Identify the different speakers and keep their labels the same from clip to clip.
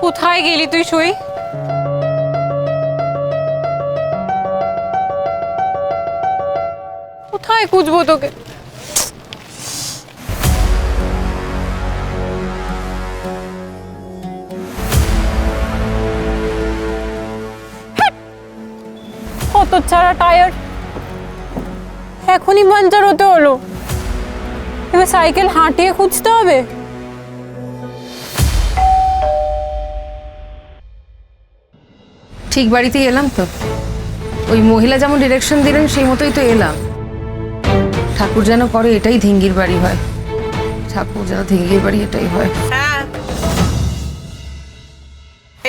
Speaker 1: কোথায় গেলি তুই সই? কোথায় খুঁজবো তোকে? কত ছাড়া টায়ার, এখনই পাঞ্চার হতে হলো, এবার সাইকেল হাঁটিয়ে খুঁজতে হবে।
Speaker 2: ঠিক বাড়িতেই এলাম তো, ওই মহিলা যেমন ডিরেকশন দিলেন সেই মতোই তো এলাম। ঠাকুর যেন করে এটাই ধিঙ্গির বাড়ি হয়, ঠাকুর যেন ধিঙ্গির বাড়ি এটাই হয়।
Speaker 3: হ্যাঁ,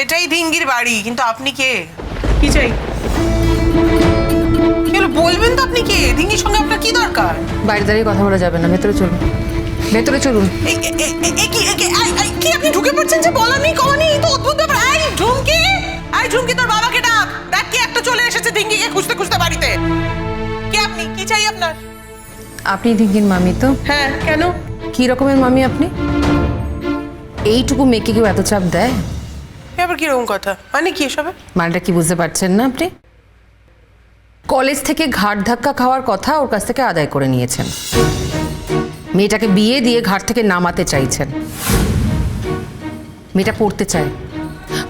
Speaker 3: এটাই ধিঙ্গির বাড়ি। কিন্তু আপনি কে? কি চাই? বলবেন তো আপনি কে? ধিঙ্গির সঙ্গে আপনার কি দরকার?
Speaker 2: বাইরে দাঁড়িয়ে কথা বলা যাবে না, ভেতরে চলুন, ভেতরে চলুন।
Speaker 3: কি আপনি ঢুকে পড়ছেন যে বলা নেই কওয়া নেই? তো অদ্ভুত ব্যাপার। ঝুমকি তোর বাবাকে ডাক। দেখ কি একটা চলে এসেছে ধিঙ্গিকে খুঁজতে খুঁজতে বাড়িতে। কে আপনি? কি চাই আপনার?
Speaker 2: আপনি ধিঙ্গির মামি তো?
Speaker 3: হ্যাঁ, কেন?
Speaker 2: কি রকমের মামি আপনি? এইটুকু মেয়েকে কেউ এত চাপ দেয়?
Speaker 3: এবার কিরকম কথা? মানে কি এসবে?
Speaker 2: মানেটা কি বুঝতে পারছেন না আপনি? কলেজ থেকে ঘাট ধাক্কা খাওয়ার কথা ওর কাছ থেকে আদায় করে নিয়েছেন, মেয়েটাকে বিয়ে দিয়ে ঘাট থেকে নামাতে চাইছেন। মেয়েটা পড়তে চায়,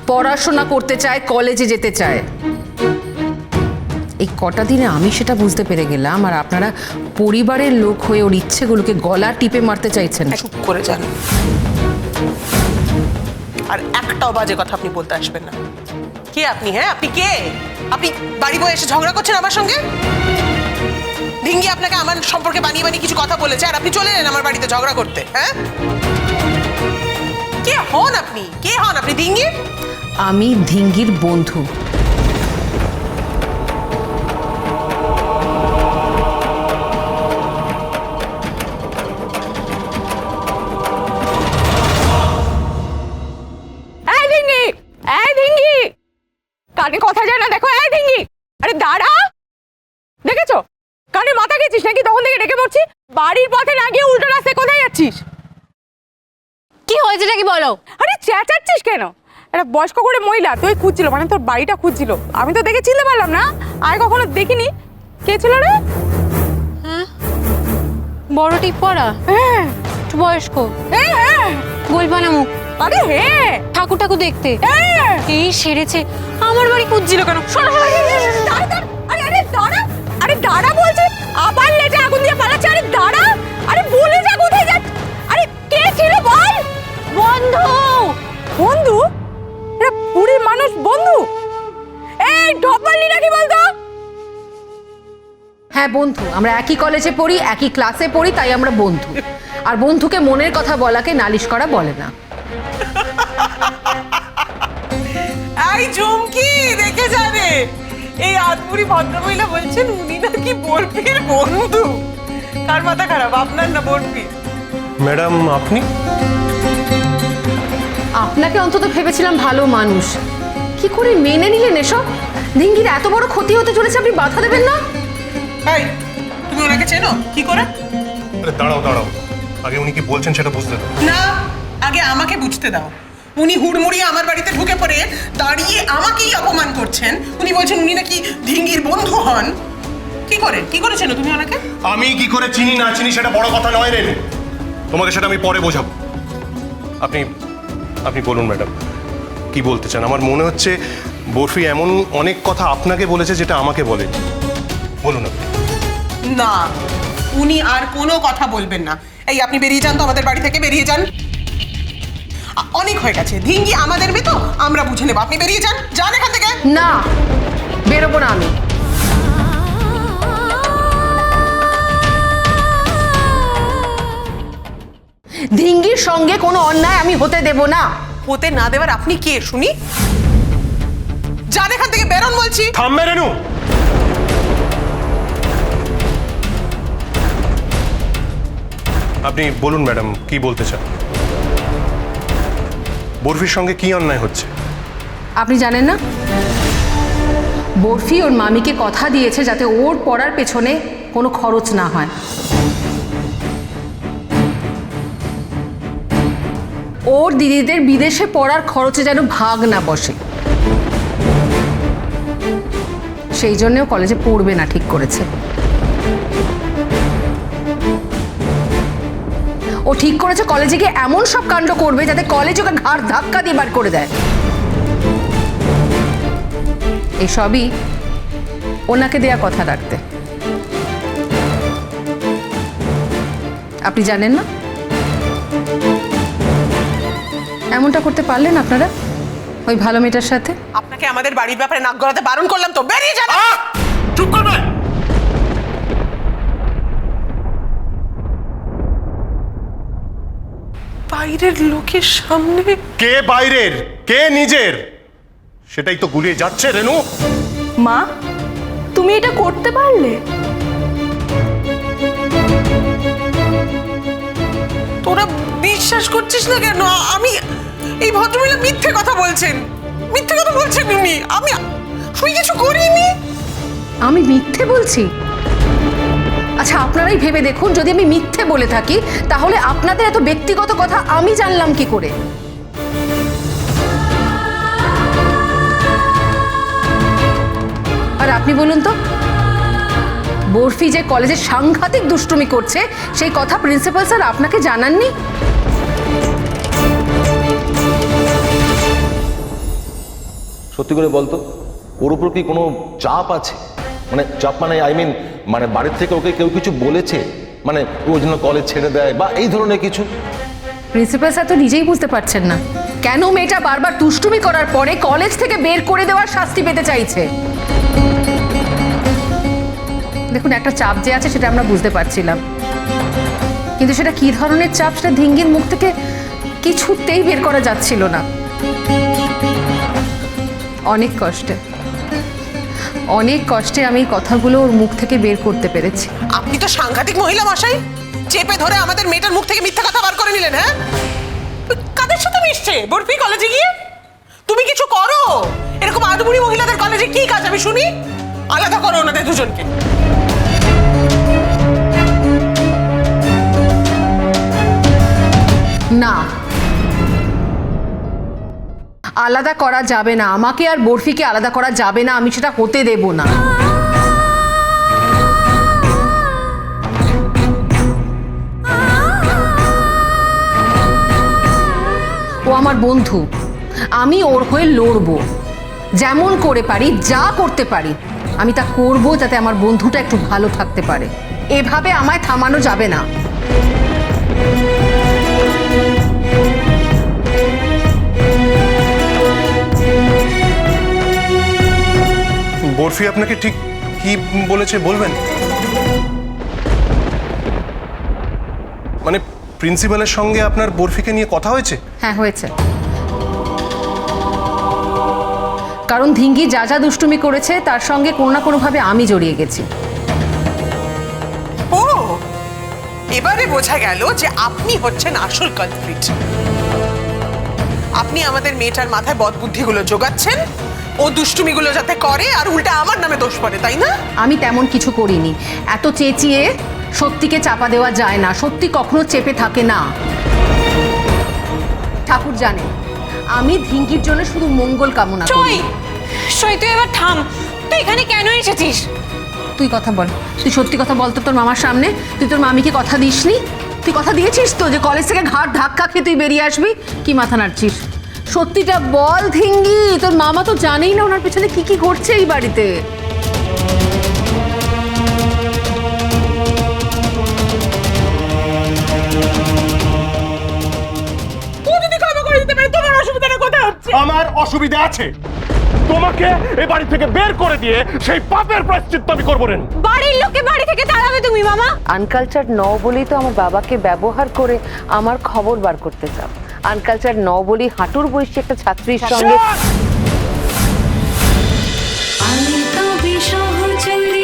Speaker 2: পড়াশোনা করতে চায়, কলেজে যেতে চায়। এই কটা দিনে আমি সেটা বুঝতে পেরে গেলাম, আর আপনারা পরিবারের লোক হয়ে ওর ইচ্ছেগুলোকে গলা টিপে মারতে চাইছেন।
Speaker 3: চুপ করে যান, আর একটাও বাজে কথা আপনি বলতে আসবেন না। কে আপনি? হ্যাঁ, আপনি কে? আপনি বাড়ি বয়ে এসে ঝগড়া করছেন আমার সঙ্গে? ধিঙ্গি আপনাকে আমার সম্পর্কে বানিয়ে বানিয়ে কিছু কথা বলেছে, আর আপনি চলে এলেন আমার বাড়িতে ঝগড়া করতে। হ্যাঁ, কে হন আপনি? কে হন আপনি? ধিঙ্গি?
Speaker 2: আমি ধিঙ্গির বন্ধু।
Speaker 1: কানে কথা যায় না, দেখো। এই ধিঙ্গি, আরে দাঁড়া, দেখেছো কানে মাথা গেছিস নাকি? তখন থেকে ডেকে পড়ছি, বাড়ির পথে না গিয়ে উল্টো রাস্তায় কোথায় যাচ্ছিস? কি হয়েছে নাকি বলো? আরে চেঁচাচ্ছিস কেন? একটা বয়স্ক করে মহিলা তুই খুঁজছিল, মানে তোর বাড়িটা খুঁজছিল। আমি তো দেখে চিনতে পারলাম না, আর কখনো দেখিনি। কে ছিল রে? হ্যাঁ, বড় টিপ পড়া। হ্যাঁ, একটু বয়স্ক। হ্যাঁ হ্যাঁ, বলবা না মুখ। আরে হ্যাঁ, ঠাকুর ঠাকুর দেখতে। এই সেরেছে, আমার বাড়ি খুঁজছিল কেন? আরে দাঁড়া বলছে, আবার লেজে আগুন দিয়ে পালাচ্ছে। আরে দাঁড়া, আরে বলে যা কোথায় যাচ্ছে। আরে কে ছিল বল? বন্ধু। বন্ধু? এটা পুরি মানুষ বন্ধু? এই ঢপালি নাকি বলতো?
Speaker 2: হ্যাঁ বন্ধু, আমরা একই কলেজে পড়ি, একই ক্লাসে পড়ি, তাই আমরা বন্ধু। আর বন্ধুকে মনের কথা বলাকে নালিশ করা বলে না।
Speaker 3: এই ঝুমকি, দেখে যাবে এই আদপুরি ভদ্রমহিলা বলছেন উনি নাকি বরফির বন্ধু। কার মাথা খারাপ, আপনার না বরফি?
Speaker 4: ম্যাডাম আপনি?
Speaker 2: আপনাকে অন্তত ভেবেছিলাম ভালো মানুষ, কি করে মেনে নিলেন এসব? ধিঙ্গির এত বড় ক্ষতি হতে চলেছে, আপনি বাধা দেবেন না?
Speaker 3: এই, তুমি ওনাকে চেনো? কি করে?
Speaker 4: আরে দাঁড়াও দাঁড়াও, আগে উনি কি বলছেন সেটা বুঝতে দাও।
Speaker 3: না, আগে আমাকে বুঝতে দাও। উনি হুড়মুড়িয়ে আমার বাড়িতে ঢুকে পড়ে দাঁড়িয়ে আমাকেই অপমান করছেন। উনি বলছেন উনি নাকি ধিঙ্গির বন্ধু হন। কি করে চেনো তুমি ওনাকে?
Speaker 4: আমি কি করে চিনি না চিনি সেটা বড় কথা নয় রে, তোমাকে সেটা আমি পরে বোঝাবো। আপনি আপনি বলুন ম্যাডাম, কি বলতে চান? আমার মনে হচ্ছে বরফি এমন অনেক কথা আপনাকে বলেছে যেটা আমাকে বলে। বলুন আপনি।
Speaker 3: না, উনি আর কোনো কথা বলবেন না। এই আপনি বেরিয়ে যান তো আমাদের বাড়ি থেকে, বেরিয়ে যান। অনেক হয়ে গেছে, ধিঙ্গি আমাদের মেয়ে তো, আমরা বুঝে নেব। আপনি বেরিয়ে যান, যান এখান থেকে।
Speaker 2: না, বেরোবো না আমি। ধিঙ্গির সঙ্গে কোনো অন্যায় আমি হতে দেব না।
Speaker 3: হতে না দেবার আপনি কে শুনি? যান এখান থেকে, বেরোন বলছি।
Speaker 4: থামবে রেনু। আপনি বলুন ম্যাডাম, কি বলতে চান? বরফির সঙ্গে কি অন্যায় হচ্ছে?
Speaker 2: আপনি জানেন না? বরফি ওর মামিকে কথা দিয়েছে যাতে ওর পড়ার পেছনে কোনো খরচ না হয়। ওর দিদিদের বিদেশে পড়ার খরচে যেন ভাগ না বসে, সেই জন্যও কলেজে পড়বে না ঠিক করেছে। ও ঠিক করেছে কলেজে গিয়ে এমন সব কাণ্ড করবে যাতে কলেজ ওকে ঘাড় ধাক্কা দিয়ে বার করে দেয়। এসবই ওনাকে দেয়া কথা রাখতে। আপনি জানেন না এমনটা করতে পারলেন আপনারা ওই ভালো মেয়েটার সাথে?
Speaker 3: আপনাকে আমাদের বাড়ির ব্যাপারে নাক গলাতে বারণ করলাম তো, বেরিয়ে যান।
Speaker 4: চুপ করবে।
Speaker 3: বাইরের লোকের সামনে?
Speaker 4: কে বাইরের কে নিজের সেটাই তো গুলিয়ে যাচ্ছে রেনু।
Speaker 1: মা, তুমি এটা করতে পারলে?
Speaker 3: তোরা বিশ্বাস করছিস না কেন? আমি এই ভদ্রমহিলা মিথ্যে কথা বলছেন, মিথ্যে কথা বলছেন উনি। আমি কিছু করিনি।
Speaker 2: আমি মিথ্যে বলছি? আচ্ছা, আপনারাই ভেবে দেখুন, যদি আমি মিথ্যে বলে থাকি তাহলে আপনাদের এত ব্যক্তিগত কথা আমি জানলাম কি করে? আর আপনি বলুন তো, বরফি যে কলেজে সাংঘাতিক দুষ্টুমি করছে সেই কথা প্রিন্সিপাল স্যার আপনাকে জানাননি?
Speaker 5: সত্যি করে বলতো, ওর উপর কি কোনো চাপ আছে? মানে চাপ মানে আই মিন মানে বাড়ির থেকে ওকে কেউ কিছু বলেছে, মানে ওই জন্য কলেজ ছেড়ে দেয় বা এই ধরনের কিছু?
Speaker 2: প্রিন্সিপাল স্যার তো নিজেই বুঝতে পারছেন না কেন মেয়েটা বারবার দুষ্টুমি করার পরে কলেজ থেকে বের করে দেওয়ার শাস্তি পেতে চাইছে। দেখুন, একটা চাপ যে আছে সেটা আমরা বুঝতে পারছিলাম, কিন্তু সেটা কি ধরনের চাপ সেটা ধিঙ্গির মুখ থেকে কিছুতেই বের করা যাচ্ছিল না। অনেক কষ্টে আমি এই কথাগুলো ওর মুখ থেকে বের করতে পেরেছি।
Speaker 3: আপনি তো সাংঘাতিক মহিলা মশাই, চেপে ধরে আমাদের মেয়েটার মুখ থেকে মিথ্যা কথা বার করে নিলেন। হ্যাঁ, কাদের সাথে মিশছে বরফি কলেজে গিয়ে? তুমি কিছু করো। এরকম আদুবুড়ি মহিলাদের কলেজে কি কাজ আমি শুনি? আলাদা করো ওনাদের দুজনকে।
Speaker 2: না, আলাদা করা যাবে না। আমাকে আর বরফিকে আলাদা করা যাবে না, আমি সেটা হতে দেব না। ও আমার বন্ধু, আমি ওর হয়ে লড়বো, যেমন করে পারি, যা করতে পারি আমি তা করব যাতে আমার বন্ধুটা একটু ভালো থাকতে পারে। এভাবে আমায় থামানো যাবে না।
Speaker 4: বরফি আপনাকে ঠিক কি বলেছে বলবেন? মানে প্রিন্সিপালের সঙ্গে আপনার বরফিকে নিয়ে কথা হয়েছে?
Speaker 2: হ্যাঁ, হয়েছে। কারণ ধিঙ্গি যা যা দুষ্টুমি করেছে তার সঙ্গে কোনো না কোনোভাবে আমি জড়িয়ে গেছি।
Speaker 3: ও, এবারে বোঝা গেল যে আপনি হচ্ছেন আসল কালপ্রিট। আপনি আমাদের মেয়েটার মাথায় বদবুদ্ধিগুলো জোগাচ্ছেন, ও দুষ্টুমিগুলো যাতে করে আর উল্টা আমার নামে দোষ পড়ে, তাই না?
Speaker 2: আমি তেমন কিছু করিনি। এত চেঁচিয়ে সত্যিকে চাপা দেওয়া যায় না, সত্যি কখনো চেপে থাকে না। ঠাকুর জানে আমি ধিঙ্গির জন্য শুধু মঙ্গল কামনা করি।
Speaker 1: সই, তুই এবার থাম। তুই এখানে কেন এসেছিস?
Speaker 2: তুই কথা বল, তুই সত্যি কথা বল তো তোর মামার সামনে। তুই তোর মামিকে কথা দিসনি? তুই কথা দিয়েছিস তো যে কলেজ থেকে ঘাট ধাক্কা খেয়ে তুই বেরিয়ে আসবি? কি মাথা নাড়ছিস? সত্যিটা বল ধিঙ্গি, তোর মামা তো জানেই না ওনার পেছনে কি কি ঘটছে এই বাড়িতে।
Speaker 6: আমার অসুবিধা আছে, তোমাকে এ বাড়ি থেকে বের করে দিয়ে সেই পাপের প্রায়শ্চিত্ত আমি করবো না।
Speaker 1: বাড়ির লোককে বাড়ি থেকে তাড়াবে তুমি মামা?
Speaker 7: আনকালচার নও বলেই তো আমার বাবাকে ব্যবহার করে আমার খবর বার করতে চাও। আনকালচার নও বলি হাঁটুর বয়সী একটা ছাত্রীর সঙ্গে
Speaker 8: আমি তবে সহচরী